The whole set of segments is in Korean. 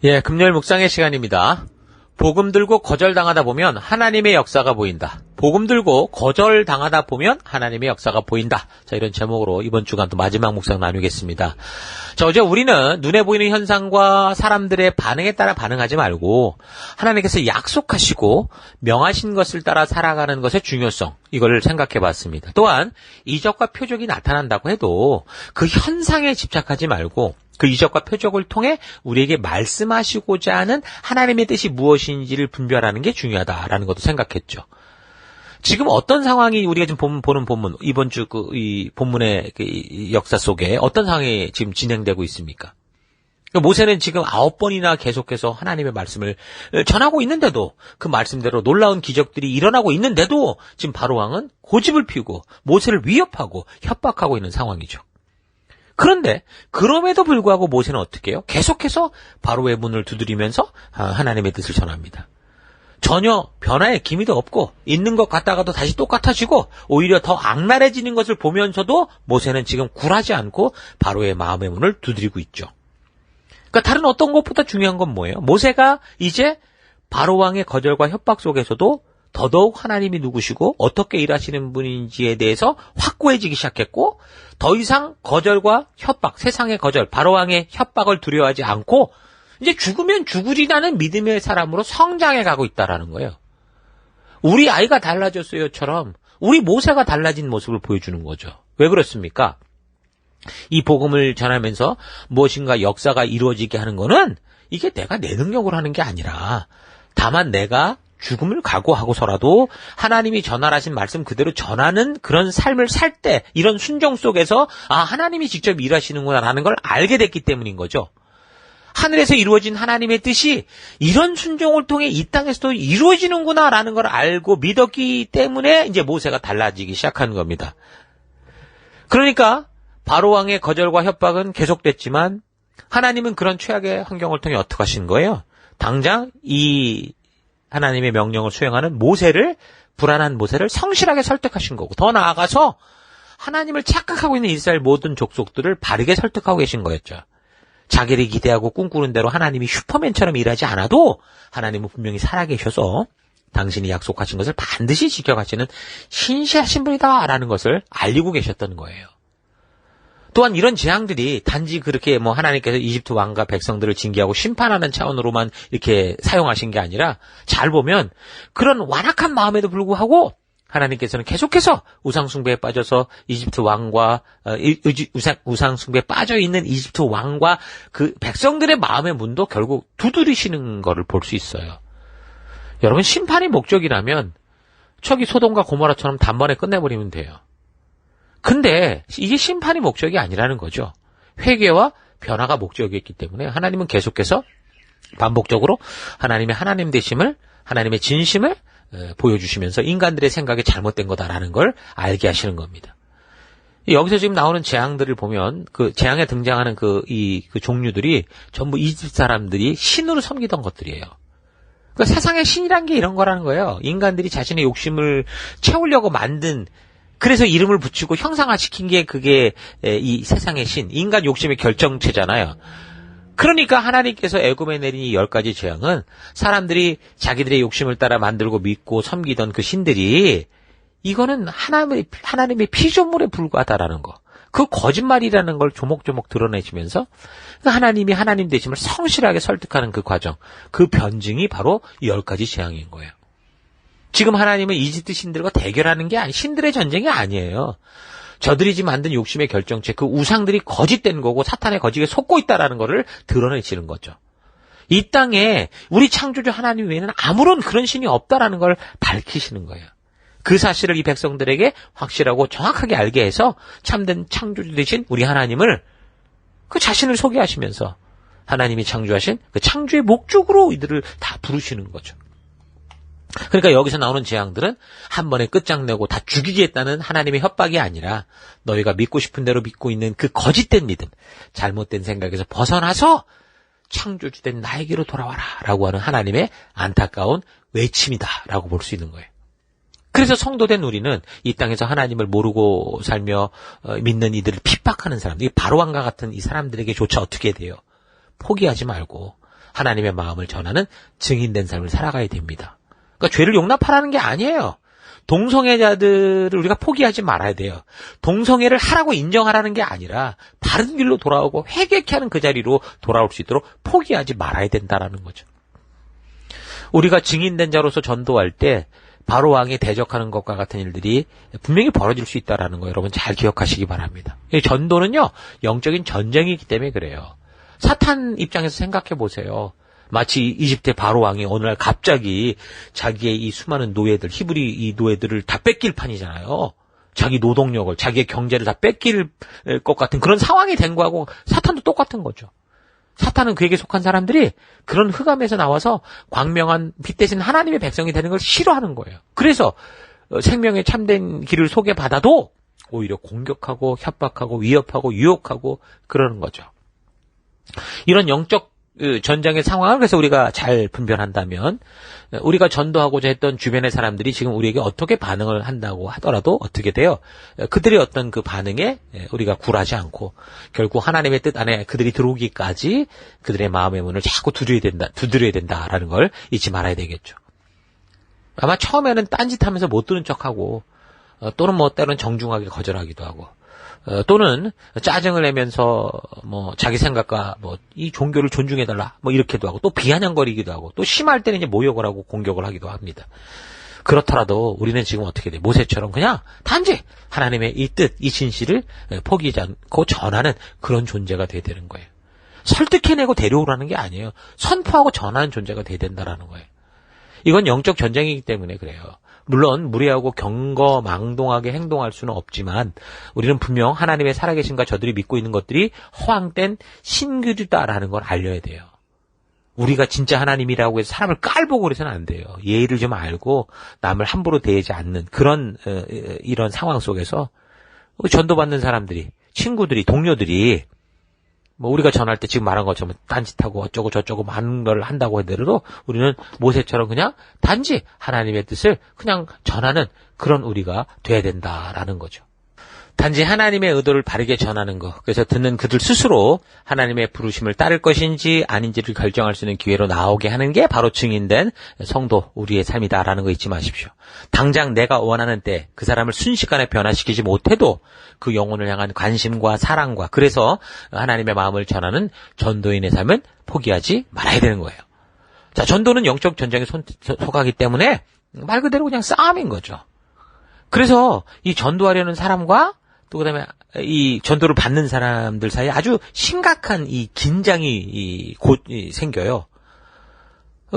예, 금요일 묵상의 시간입니다. 복음 들고 거절당하다 보면 하나님의 역사가 보인다. 복음 들고 거절당하다 보면 하나님의 역사가 보인다. 자, 이런 제목으로 이번 주간도 마지막 묵상 나누겠습니다. 자, 어제 우리는 눈에 보이는 현상과 사람들의 반응에 따라 반응하지 말고 하나님께서 약속하시고 명하신 것을 따라 살아가는 것의 중요성, 이걸 생각해 봤습니다. 또한 이적과 표적이 나타난다고 해도 그 현상에 집착하지 말고 그 이적과 표적을 통해 우리에게 말씀하시고자 하는 하나님의 뜻이 무엇인지를 분별하는 게 중요하다라는 것도 생각했죠. 지금 어떤 상황이 우리가 지금 보는 본문, 이번 주 이 본문의 이 역사 속에 어떤 상황이 지금 진행되고 있습니까? 모세는 지금 9번이나 계속해서 하나님의 말씀을 전하고 있는데도 그 말씀대로 놀라운 기적들이 일어나고 있는데도 지금 바로왕은 고집을 피우고 모세를 위협하고 협박하고 있는 상황이죠. 그런데 그럼에도 불구하고 모세는 어떻게 해요? 계속해서 바로의 문을 두드리면서 하나님의 뜻을 전합니다. 전혀 변화의 기미도 없고 있는 것 같다가도 다시 똑같아지고 오히려 더 악랄해지는 것을 보면서도 모세는 지금 굴하지 않고 바로의 마음의 문을 두드리고 있죠. 그러니까 다른 어떤 것보다 중요한 건 뭐예요? 모세가 이제 바로왕의 거절과 협박 속에서도 더더욱 하나님이 누구시고 어떻게 일하시는 분인지에 대해서 확고해지기 시작했고 더 이상 거절과 협박, 세상의 거절, 바로왕의 협박을 두려워하지 않고 이제 죽으면 죽으리라는 믿음의 사람으로 성장해 가고 있다라는 거예요. 우리 아이가 달라졌어요처럼 우리 모세가 달라진 모습을 보여주는 거죠. 왜 그렇습니까? 이 복음을 전하면서 무엇인가 역사가 이루어지게 하는 거는 이게 내가 내 능력으로 하는 게 아니라 다만 내가 죽음을 각오하고서라도 하나님이 전하라신 말씀 그대로 전하는 그런 삶을 살 때 이런 순종 속에서 하나님이 직접 일하시는구나라는 걸 알게 됐기 때문인 거죠. 하늘에서 이루어진 하나님의 뜻이 이런 순종을 통해 이 땅에서도 이루어지는구나라는 걸 알고 믿었기 때문에 이제 모세가 달라지기 시작한 겁니다. 그러니까 바로왕의 거절과 협박은 계속됐지만 하나님은 그런 최악의 환경을 통해 어떻게 하신 거예요? 당장 이 하나님의 명령을 수행하는 모세를, 불안한 모세를 성실하게 설득하신 거고 더 나아가서 하나님을 착각하고 있는 이스라엘 모든 족속들을 바르게 설득하고 계신 거였죠. 자기를 기대하고 꿈꾸는 대로 하나님이 슈퍼맨처럼 일하지 않아도 하나님은 분명히 살아계셔서 당신이 약속하신 것을 반드시 지켜가시는 신실하신 분이다라는 것을 알리고 계셨던 거예요. 또한 이런 재앙들이 단지 그렇게 하나님께서 이집트 왕과 백성들을 징계하고 심판하는 차원으로만 이렇게 사용하신 게 아니라 잘 보면 그런 완악한 마음에도 불구하고 하나님께서는 계속해서 우상숭배에 빠져서 이집트 왕과 우상숭배에 빠져있는 이집트 왕과 그 백성들의 마음의 문도 결국 두드리시는 거를 볼 수 있어요. 여러분, 심판이 목적이라면 저기 소돔과 고모라처럼 단번에 끝내버리면 돼요. 근데 이게 심판이 목적이 아니라는 거죠. 회개와 변화가 목적이었기 때문에 하나님은 계속해서 반복적으로 하나님의 하나님 되심을, 하나님의 진심을 보여주시면서 인간들의 생각이 잘못된 거다라는 걸 알게 하시는 겁니다. 여기서 지금 나오는 재앙들을 보면 그 재앙에 등장하는 그 종류들이 전부 이집트 사람들이 신으로 섬기던 것들이에요. 그러니까 세상의 신이란 게 이런 거라는 거예요. 인간들이 자신의 욕심을 채우려고 만든, 그래서 이름을 붙이고 형상화시킨 게 그게 이 세상의 신, 인간 욕심의 결정체잖아요. 그러니까 하나님께서 애굽에 내린 이 10가지 재앙은 사람들이 자기들의 욕심을 따라 만들고 믿고 섬기던 그 신들이 이거는 하나님의 피조물에 불과하다라는 거. 그 거짓말이라는 걸 조목조목 드러내시면서 하나님이 하나님 되심을 성실하게 설득하는 그 과정, 그 변증이 바로 이 10가지 재앙인 거예요. 지금 하나님은 이집트 신들과 대결하는 게 신들의 전쟁이 아니에요. 저들이 지금 만든 욕심의 결정체, 그 우상들이 거짓된 거고 사탄의 거짓에 속고 있다라는 거를 드러내시는 거죠. 이 땅에 우리 창조주 하나님 외에는 아무런 그런 신이 없다라는 걸 밝히시는 거예요. 그 사실을 이 백성들에게 확실하고 정확하게 알게 해서 참된 창조주 되신 우리 하나님을 그 자신을 소개하시면서 하나님이 창조하신 그 창조의 목적으로 이들을 다 부르시는 거죠. 그러니까 여기서 나오는 재앙들은 한 번에 끝장내고 다 죽이겠다는 하나님의 협박이 아니라 너희가 믿고 싶은 대로 믿고 있는 그 거짓된 믿음, 잘못된 생각에서 벗어나서 창조주된 나에게로 돌아와라 라고 하는 하나님의 안타까운 외침이다 라고 볼 수 있는 거예요. 그래서 성도된 우리는 이 땅에서 하나님을 모르고 살며 믿는 이들을 핍박하는 사람들, 바로왕과 같은 이 사람들에게조차 어떻게 돼요? 포기하지 말고 하나님의 마음을 전하는 증인된 삶을 살아가야 됩니다. 그러니까 죄를 용납하라는 게 아니에요. 동성애자들을 우리가 포기하지 말아야 돼요. 동성애를 하라고 인정하라는 게 아니라 바른 길로 돌아오고 회개케 하는 그 자리로 돌아올 수 있도록 포기하지 말아야 된다라는 거죠. 우리가 증인된 자로서 전도할 때 바로 왕에 대적하는 것과 같은 일들이 분명히 벌어질 수 있다는 거 여러분 잘 기억하시기 바랍니다. 이 전도는요, 영적인 전쟁이기 때문에 그래요. 사탄 입장에서 생각해 보세요. 마치 이집트의 바로 왕이 어느 날 갑자기 자기의 이 수많은 노예들, 히브리 이 노예들을 다 뺏길 판이잖아요. 자기 노동력을, 자기의 경제를 다 뺏길 것 같은 그런 상황이 된 거하고 사탄도 똑같은 거죠. 사탄은 그에게 속한 사람들이 그런 흑암에서 나와서 광명한 빛 대신 하나님의 백성이 되는 걸 싫어하는 거예요. 그래서 생명의 참된 길을 소개받아도 오히려 공격하고 협박하고 위협하고 유혹하고 그러는 거죠. 이런 영적 전쟁의 상황을 그래서 우리가 잘 분별한다면 우리가 전도하고자 했던 주변의 사람들이 지금 우리에게 어떻게 반응을 한다고 하더라도 어떻게 돼요? 그들의 어떤 그 반응에 우리가 굴하지 않고 결국 하나님의 뜻 안에 그들이 들어오기까지 그들의 마음의 문을 자꾸 두드려야 된다라는 걸 잊지 말아야 되겠죠. 아마 처음에는 딴짓하면서 못 들은 척하고 또는 뭐 때로는 정중하게 거절하기도 하고 또는 짜증을 내면서 뭐 자기 생각과 뭐 이 종교를 존중해달라 뭐 이렇게도 하고 또 비아냥거리기도 하고 또 심할 때는 이제 모욕을 하고 공격을 하기도 합니다. 그렇더라도 우리는 지금 어떻게 돼? 모세처럼 그냥 단지 하나님의 이 뜻, 이 진실을 포기하지 않고 전하는 그런 존재가 돼야 되는 거예요. 설득해내고 데려오라는 게 아니에요. 선포하고 전하는 존재가 돼야 된다라는 거예요. 이건 영적 전쟁이기 때문에 그래요. 물론 무례하고 경거망동하게 행동할 수는 없지만 우리는 분명 하나님의 살아계심과 저들이 믿고 있는 것들이 허황된 신교주다라는 걸 알려야 돼요. 우리가 진짜 하나님이라고 해서 사람을 깔보고 그래서는 안 돼요. 예의를 좀 알고 남을 함부로 대하지 않는 그런 이런 상황 속에서 전도받는 사람들이, 친구들이, 동료들이 뭐 우리가 전할 때 지금 말한 것처럼 딴짓하고 어쩌고 저쩌고 많은 걸 한다고 하더라도 우리는 모세처럼 그냥 단지 하나님의 뜻을 그냥 전하는 그런 우리가 돼야 된다라는 거죠. 단지 하나님의 의도를 바르게 전하는 것. 그래서 듣는 그들 스스로 하나님의 부르심을 따를 것인지 아닌지를 결정할 수 있는 기회로 나오게 하는 게 바로 증인된 성도 우리의 삶이다라는 거 잊지 마십시오. 당장 내가 원하는 때 그 사람을 순식간에 변화시키지 못해도 그 영혼을 향한 관심과 사랑과 그래서 하나님의 마음을 전하는 전도인의 삶은 포기하지 말아야 되는 거예요. 자, 전도는 영적 전쟁에 속하기 때문에 말 그대로 그냥 싸움인 거죠. 그래서 이 전도하려는 사람과 또 그다음에 이 전도를 받는 사람들 사이에 아주 심각한 이 긴장이 생겨요.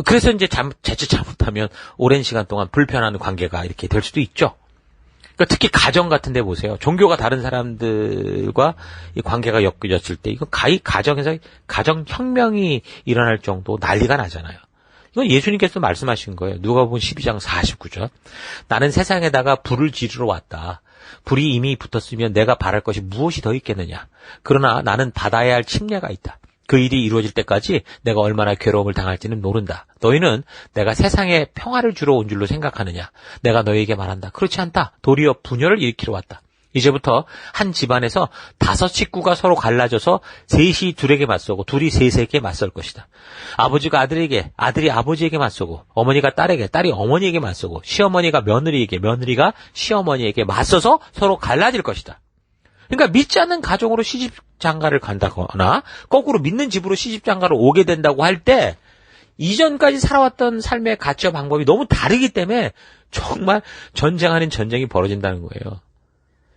그래서 이제 자칫 잘못하면 오랜 시간 동안 불편한 관계가 이렇게 될 수도 있죠. 그러니까 특히 가정 같은 데 보세요. 종교가 다른 사람들과 이 관계가 엮여졌을 때 이건 가정에서 가정혁명이 일어날 정도 난리가 나잖아요. 이건 예수님께서 말씀하신 거예요. 누가복음 12장 49절. 나는 세상에다가 불을 지르러 왔다. 불이 이미 붙었으면 내가 바랄 것이 무엇이 더 있겠느냐. 그러나 나는 받아야 할 침례가 있다. 그 일이 이루어질 때까지 내가 얼마나 괴로움을 당할지는 모른다. 너희는 내가 세상에 평화를 주러 온 줄로 생각하느냐. 내가 너희에게 말한다. 그렇지 않다. 도리어 분열을 일으키러 왔다. 이제부터 한 집안에서 5 식구가 서로 갈라져서 셋이 둘에게 맞서고 둘이 셋에게 맞설 것이다. 아버지가 아들에게, 아들이 아버지에게 맞서고 어머니가 딸에게, 딸이 어머니에게 맞서고 시어머니가 며느리에게, 며느리가 시어머니에게 맞서서 서로 갈라질 것이다. 그러니까 믿지 않는 가정으로 시집장가를 간다거나 거꾸로 믿는 집으로 시집장가를 오게 된다고 할 때 이전까지 살아왔던 삶의 가치와 방법이 너무 다르기 때문에 정말 전쟁 아닌 전쟁이 벌어진다는 거예요.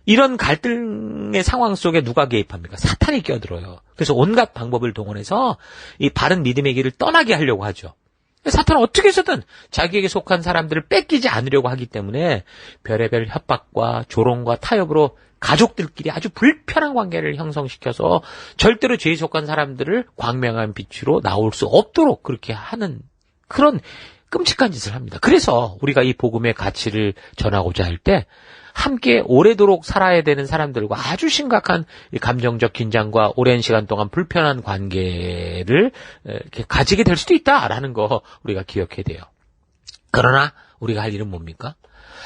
이런 갈등의 상황 속에 누가 개입합니까? 사탄이 끼어들어요. 그래서 온갖 방법을 동원해서 이 바른 믿음의 길을 떠나게 하려고 하죠. 사탄은 어떻게 해서든 자기에게 속한 사람들을 뺏기지 않으려고 하기 때문에 별의별 협박과 조롱과 타협으로 가족들끼리 아주 불편한 관계를 형성시켜서 절대로 죄에 속한 사람들을 광명한 빛으로 나올 수 없도록 그렇게 하는 그런 끔찍한 짓을 합니다. 그래서 우리가 이 복음의 가치를 전하고자 할 때 함께 오래도록 살아야 되는 사람들과 아주 심각한 감정적 긴장과 오랜 시간 동안 불편한 관계를 이렇게 가지게 될 수도 있다라는 거 우리가 기억해야 돼요. 그러나 우리가 할 일은 뭡니까?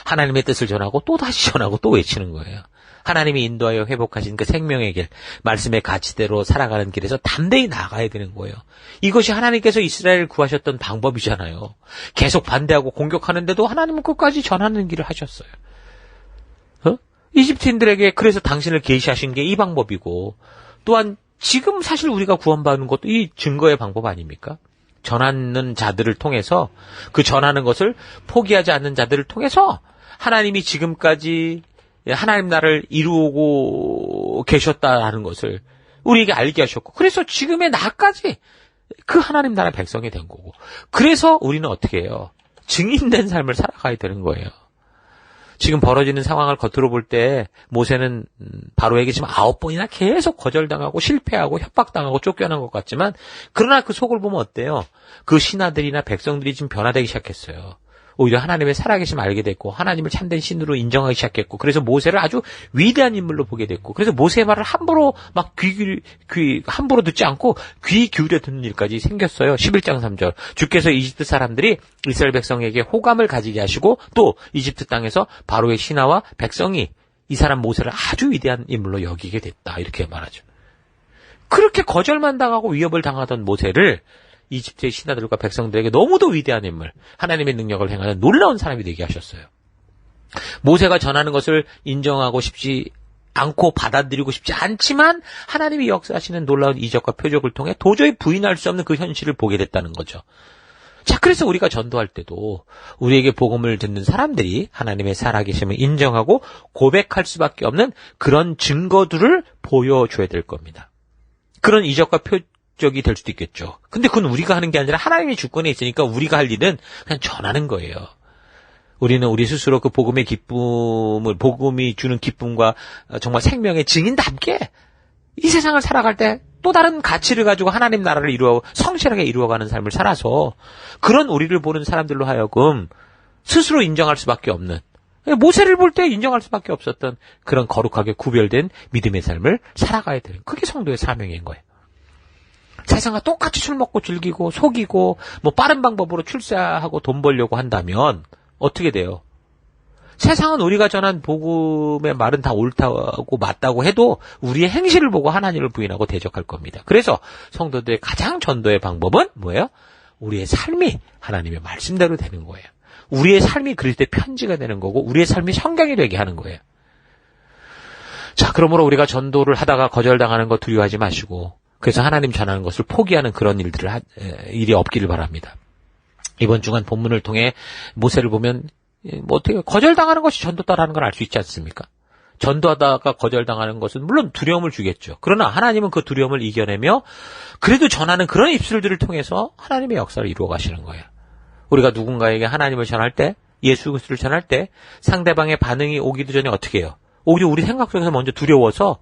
하나님의 뜻을 전하고 또 다시 전하고 또 외치는 거예요. 하나님이 인도하여 회복하신 그 생명의 길, 말씀의 가치대로 살아가는 길에서 담대히 나아가야 되는 거예요. 이것이 하나님께서 이스라엘을 구하셨던 방법이잖아요. 계속 반대하고 공격하는데도 하나님은 끝까지 전하는 길을 하셨어요. 이집트인들에게 그래서 당신을 계시하신 게 이 방법이고, 또한 지금 사실 우리가 구원받는 것도 이 증거의 방법 아닙니까? 전하는 자들을 통해서, 그 전하는 것을 포기하지 않는 자들을 통해서 하나님이 지금까지 하나님 나라를 이루고 계셨다라는 것을 우리에게 알게 하셨고, 그래서 지금의 나까지 그 하나님 나라 백성이 된 거고, 그래서 우리는 어떻게 해요? 증인된 삶을 살아가야 되는 거예요. 지금 벌어지는 상황을 겉으로 볼 때 모세는 바로에게 지금 9번이나 계속 거절당하고 실패하고 협박당하고 쫓겨난 것 같지만, 그러나 그 속을 보면 어때요? 그 신하들이나 백성들이 지금 변화되기 시작했어요. 오히려 하나님의 살아계심을 알게 됐고, 하나님을 참된 신으로 인정하기 시작했고, 그래서 모세를 아주 위대한 인물로 보게 됐고, 그래서 모세의 말을 함부로 막 함부로 듣지 않고 귀 기울여 듣는 일까지 생겼어요. 11장 3절. 주께서 이집트 사람들이 이스라엘 백성에게 호감을 가지게 하시고, 또 이집트 땅에서 바로의 신하와 백성이 이 사람 모세를 아주 위대한 인물로 여기게 됐다. 이렇게 말하죠. 그렇게 거절만 당하고 위협을 당하던 모세를 이집트의 신하들과 백성들에게 너무도 위대한 인물, 하나님의 능력을 행하는 놀라운 사람이 되게 하셨어요. 모세가 전하는 것을 인정하고 싶지 않고 받아들이고 싶지 않지만 하나님이 역사하시는 놀라운 이적과 표적을 통해 도저히 부인할 수 없는 그 현실을 보게 됐다는 거죠. 자, 그래서 우리가 전도할 때도 우리에게 복음을 듣는 사람들이 하나님의 살아계심을 인정하고 고백할 수밖에 없는 그런 증거들을 보여줘야 될 겁니다. 그런 이적과 적이 될 수도 있겠죠. 근데 그건 우리가 하는 게 아니라 하나님의 주권에 있으니까 우리가 할 일은 그냥 전하는 거예요. 우리는 우리 스스로 그 복음의 기쁨을, 복음이 주는 기쁨과 정말 생명의 증인답게 이 세상을 살아갈 때 또 다른 가치를 가지고 하나님 나라를 성실하게 이루어가는 삶을 살아서 그런 우리를 보는 사람들로 하여금 스스로 인정할 수밖에 없는, 모세를 볼 때 인정할 수밖에 없었던 그런 거룩하게 구별된 믿음의 삶을 살아가야 되는, 그게 성도의 사명인 거예요. 세상과 똑같이 술 먹고 즐기고 속이고 뭐 빠른 방법으로 출세하고 돈 벌려고 한다면 어떻게 돼요? 세상은 우리가 전한 복음의 말은 다 옳다고 맞다고 해도 우리의 행실을 보고 하나님을 부인하고 대적할 겁니다. 그래서 성도들의 가장 전도의 방법은 뭐예요? 우리의 삶이 하나님의 말씀대로 되는 거예요. 우리의 삶이 그리스도의 편지가 되는 거고, 우리의 삶이 성경이 되게 하는 거예요. 자, 그러므로 우리가 전도를 하다가 거절당하는 거 두려워하지 마시고, 그래서 하나님 전하는 것을 포기하는 그런 일이 없기를 바랍니다. 이번 주간 본문을 통해 모세를 보면 어떻게 거절당하는 것이 전도다라는 걸 알 수 있지 않습니까? 전도하다가 거절당하는 것은 물론 두려움을 주겠죠. 그러나 하나님은 그 두려움을 이겨내며 그래도 전하는 그런 입술들을 통해서 하나님의 역사를 이루어 가시는 거예요. 우리가 누군가에게 하나님을 전할 때, 예수 그리스도를 전할 때 상대방의 반응이 오기도 전에 어떻게 해요? 오히려 우리 생각 속에서 먼저 두려워서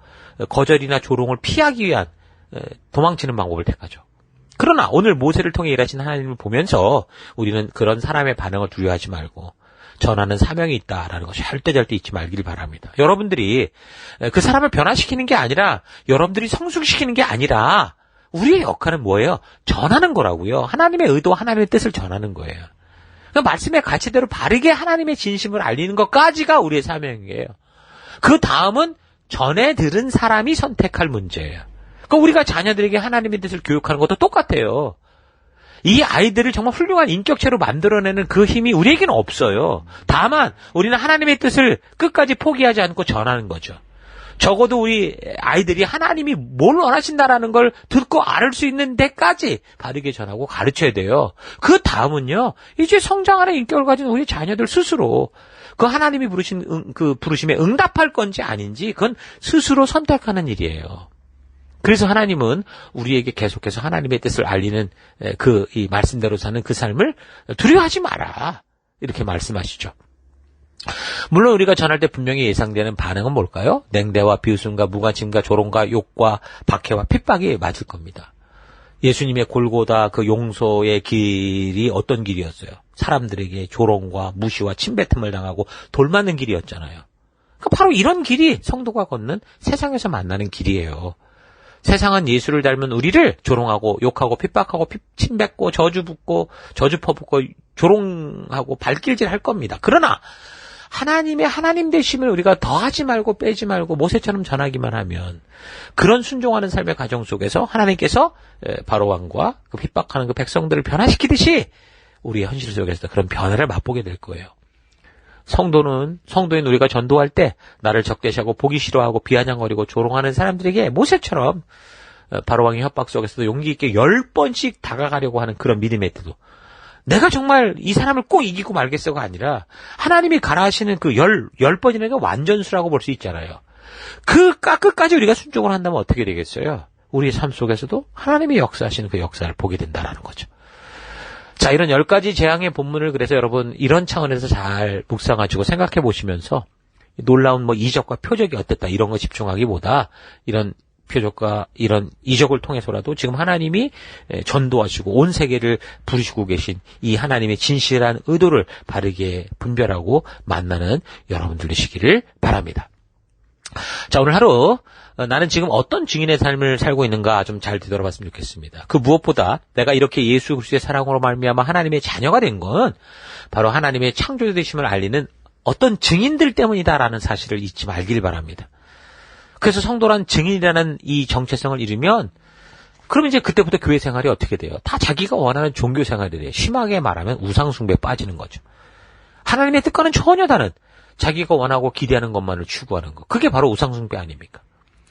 거절이나 조롱을 피하기 위한 도망치는 방법을 택하죠. 그러나 오늘 모세를 통해 일하신 하나님을 보면서 우리는 그런 사람의 반응을 두려워하지 말고 전하는 사명이 있다라는 것이 절대 잊지 말기를 바랍니다. 여러분들이 그 사람을 변화시키는 게 아니라, 여러분들이 성숙시키는 게 아니라 우리의 역할은 뭐예요? 전하는 거라고요. 하나님의 의도, 하나님의 뜻을 전하는 거예요. 그 말씀의 가치대로 바르게 하나님의 진심을 알리는 것까지가 우리의 사명이에요. 그 다음은 전에 들은 사람이 선택할 문제예요. 그러니까 우리가 자녀들에게 하나님의 뜻을 교육하는 것도 똑같아요. 이 아이들을 정말 훌륭한 인격체로 만들어내는 그 힘이 우리에게는 없어요. 다만 우리는 하나님의 뜻을 끝까지 포기하지 않고 전하는 거죠. 적어도 우리 아이들이 하나님이 뭘 원하신다라는 걸 듣고 알 수 있는 데까지 바르게 전하고 가르쳐야 돼요. 그 다음은요, 이제 성장하는 인격을 가진 우리 자녀들 스스로 그 하나님이 부르신 그 부르심에 응답할 건지 아닌지 그건 스스로 선택하는 일이에요. 그래서 하나님은 우리에게 계속해서 하나님의 뜻을 알리는 이 말씀대로 사는 그 삶을 두려워하지 마라, 이렇게 말씀하시죠. 물론 우리가 전할 때 분명히 예상되는 반응은 뭘까요? 냉대와 비웃음과 무관심과 조롱과 욕과 박해와 핍박이 맞을 겁니다. 예수님의 골고다 그 용서의 길이 어떤 길이었어요? 사람들에게 조롱과 무시와 침뱉음을 당하고 돌맞는 길이었잖아요. 바로 이런 길이 성도가 걷는 세상에서 만나는 길이에요. 세상은 예수를 닮은 우리를 조롱하고 욕하고 핍박하고 침뱉고 저주 퍼붓고 조롱하고 발길질 할 겁니다. 그러나 하나님의 하나님 되심을 우리가 더하지 말고 빼지 말고 모세처럼 전하기만 하면 그런 순종하는 삶의 과정 속에서 하나님께서 바로 왕과 그 핍박하는 그 백성들을 변화시키듯이 우리의 현실 속에서 그런 변화를 맛보게 될 거예요. 성도인 우리가 전도할 때 나를 적대시하고 보기 싫어하고 비아냥거리고 조롱하는 사람들에게 모세처럼 바로 왕의 협박 속에서도 용기 있게 10번씩 다가가려고 하는 그런 믿음의 태도. 내가 정말 이 사람을 꼭 이기고 말겠어가 아니라 하나님이 가라 하시는 그 10번이라는 게 완전수라고 볼 수 있잖아요. 끝까지 우리가 순종을 한다면 어떻게 되겠어요? 우리의 삶 속에서도 하나님이 역사하시는 그 역사를 보게 된다는 거죠. 자, 이런 10가지 재앙의 본문을 그래서 여러분 이런 차원에서 잘 묵상하시고 생각해 보시면서 놀라운 이적과 표적이 어땠다 이런 거 집중하기보다 이런 표적과 이런 이적을 통해서라도 지금 하나님이 전도하시고 온 세계를 부르시고 계신 이 하나님의 진실한 의도를 바르게 분별하고 만나는 여러분들 되시기를 바랍니다. 자, 오늘 하루 나는 지금 어떤 증인의 삶을 살고 있는가 좀 잘 되돌아봤으면 좋겠습니다. 그 무엇보다 내가 이렇게 예수 그리스도의 사랑으로 말미암아 하나님의 자녀가 된 건 바로 하나님의 창조되심을 알리는 어떤 증인들 때문이다라는 사실을 잊지 말길 바랍니다. 그래서 성도란 증인이라는 이 정체성을 잃으면 그럼 이제 그때부터 교회 생활이 어떻게 돼요? 다 자기가 원하는 종교 생활이 돼요. 심하게 말하면 우상숭배에 빠지는 거죠. 하나님의 뜻과는 전혀 다른 자기가 원하고 기대하는 것만을 추구하는 것. 그게 바로 우상숭배 아닙니까?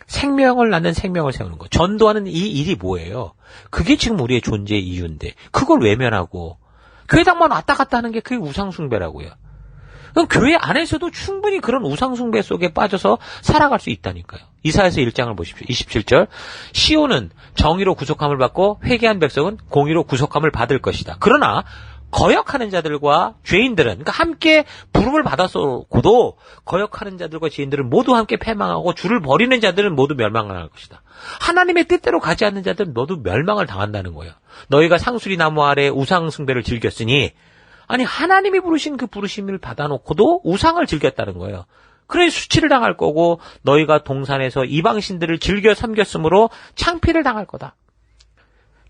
생명을 낳는 생명을 세우는 것. 전도하는 이 일이 뭐예요? 그게 지금 우리의 존재의 이유인데 그걸 외면하고 교회당만 왔다 갔다 하는 게 그게 우상숭배라고요. 그럼 교회 안에서도 충분히 그런 우상숭배 속에 빠져서 살아갈 수 있다니까요. 이사야서 1장을 보십시오. 27절. 시온은 정의로 구속함을 받고 회개한 백성은 공의로 구속함을 받을 것이다. 그러나 거역하는 자들과 죄인들은 그러니까 함께 부름을 받았어고도 거역하는 자들과 죄인들은 모두 함께 패망하고 주를 버리는 자들은 모두 멸망할 것이다. 하나님의 뜻대로 가지 않는 자들은 모두 멸망을 당한다는 거예요. 너희가 상수리 나무 아래 우상 숭배를 즐겼으니 아니 하나님이 부르신 그 부르심을 받아놓고도 우상을 즐겼다는 거예요. 그래 수치를 당할 거고 너희가 동산에서 이방신들을 즐겨 섬겼으므로 창피를 당할 거다.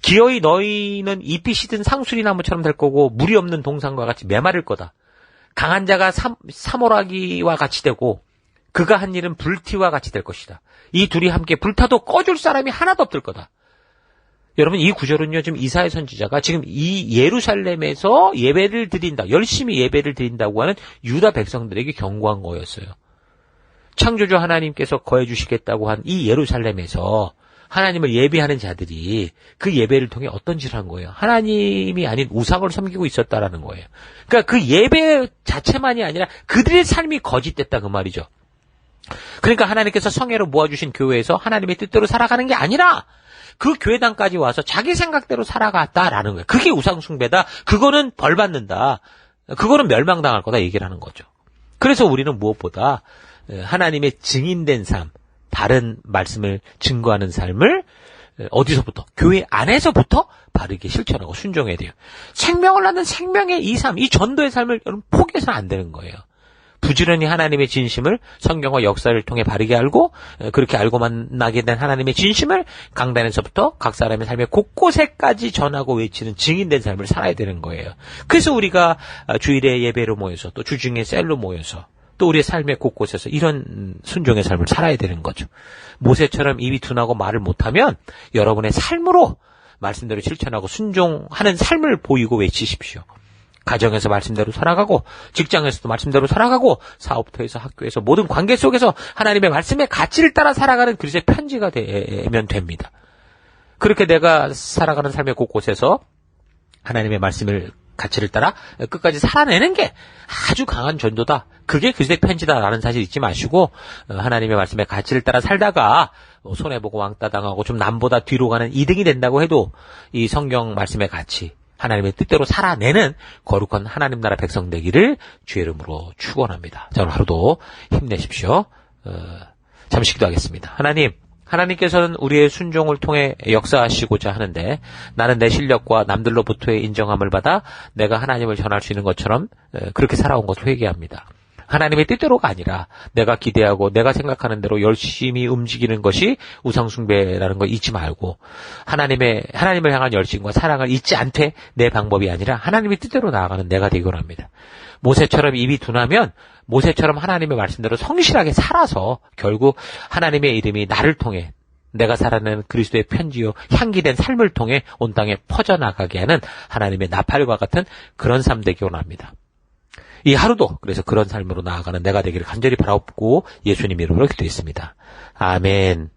기어이 너희는 잎이 시든 상수리 나무처럼 될 거고 물이 없는 동산과 같이 메마를 거다. 강한 자가 사모라기와 같이 되고 그가 한 일은 불티와 같이 될 것이다. 이 둘이 함께 불타도 꺼줄 사람이 하나도 없을 거다. 여러분 이 구절은요 지금 이사야 선지자가 지금 이 예루살렘에서 예배를 드린다 열심히 예배를 드린다고 하는 유다 백성들에게 경고한 거였어요. 창조주 하나님께서 거해 주시겠다고 한 이 예루살렘에서 하나님을 예배하는 자들이 그 예배를 통해 어떤 짓을 한 거예요? 하나님이 아닌 우상을 섬기고 있었다라는 거예요. 그러니까 그 예배 자체만이 아니라 그들의 삶이 거짓됐다 그 말이죠. 그러니까 하나님께서 성회로 모아주신 교회에서 하나님의 뜻대로 살아가는 게 아니라 그 교회당까지 와서 자기 생각대로 살아갔다라는 거예요. 그게 우상숭배다. 그거는 벌 받는다. 그거는 멸망당할 거다 얘기를 하는 거죠. 그래서 우리는 무엇보다 하나님의 증인된 삶, 바른 말씀을 증거하는 삶을 어디서부터? 교회 안에서부터 바르게 실천하고 순종해야 돼요. 생명을 낳는 생명의 이 삶, 이 전도의 삶을 여러분 포기해서는 안 되는 거예요. 부지런히 하나님의 진심을 성경과 역사를 통해 바르게 알고 그렇게 알고 만나게 된 하나님의 진심을 강단에서부터 각 사람의 삶의 곳곳에까지 전하고 외치는 증인된 삶을 살아야 되는 거예요. 그래서 우리가 주일에 예배로 모여서 또 주중에 셀로 모여서 또 우리의 삶의 곳곳에서 이런 순종의 삶을 살아야 되는 거죠. 모세처럼 입이 둔하고 말을 못하면 여러분의 삶으로 말씀대로 실천하고 순종하는 삶을 보이고 외치십시오. 가정에서 말씀대로 살아가고 직장에서도 말씀대로 살아가고 사업터에서 학교에서 모든 관계 속에서 하나님의 말씀의 가치를 따라 살아가는 그리스도의 편지가 되면 됩니다. 그렇게 내가 살아가는 삶의 곳곳에서 하나님의 말씀을 가치를 따라 끝까지 살아내는 게 아주 강한 전도다. 그게 그리스도의 편지다라는 사실 잊지 마시고 하나님의 말씀의 가치를 따라 살다가 손해보고 왕따 당하고 좀 남보다 뒤로 가는 2등이 된다고 해도 이 성경 말씀의 가치 하나님의 뜻대로 살아내는 거룩한 하나님 나라 백성 되기를 주의 이름으로 축원합니다. 자, 오늘 하루도 힘내십시오. 잠시 기도하겠습니다. 하나님께서는 우리의 순종을 통해 역사하시고자 하는데 나는 내 실력과 남들로부터의 인정함을 받아 내가 하나님을 전할 수 있는 것처럼 그렇게 살아온 것을 회개합니다. 하나님의 뜻대로가 아니라 내가 기대하고 내가 생각하는 대로 열심히 움직이는 것이 우상숭배라는 거 잊지 말고 하나님을 향한 열심과 사랑을 잊지 않되 내 방법이 아니라 하나님의 뜻대로 나아가는 내가 되기를 합니다. 모세처럼 입이 둔하면 모세처럼 하나님의 말씀대로 성실하게 살아서 결국 하나님의 이름이 나를 통해 내가 살아내는 그리스도의 편지요 향기된 삶을 통해 온 땅에 퍼져나가게 하는 하나님의 나팔과 같은 그런 삶 되기 원합니다. 이 하루도 그래서 그런 삶으로 나아가는 내가 되기를 간절히 바라옵고 예수님 이름으로 기도했습니다. 아멘.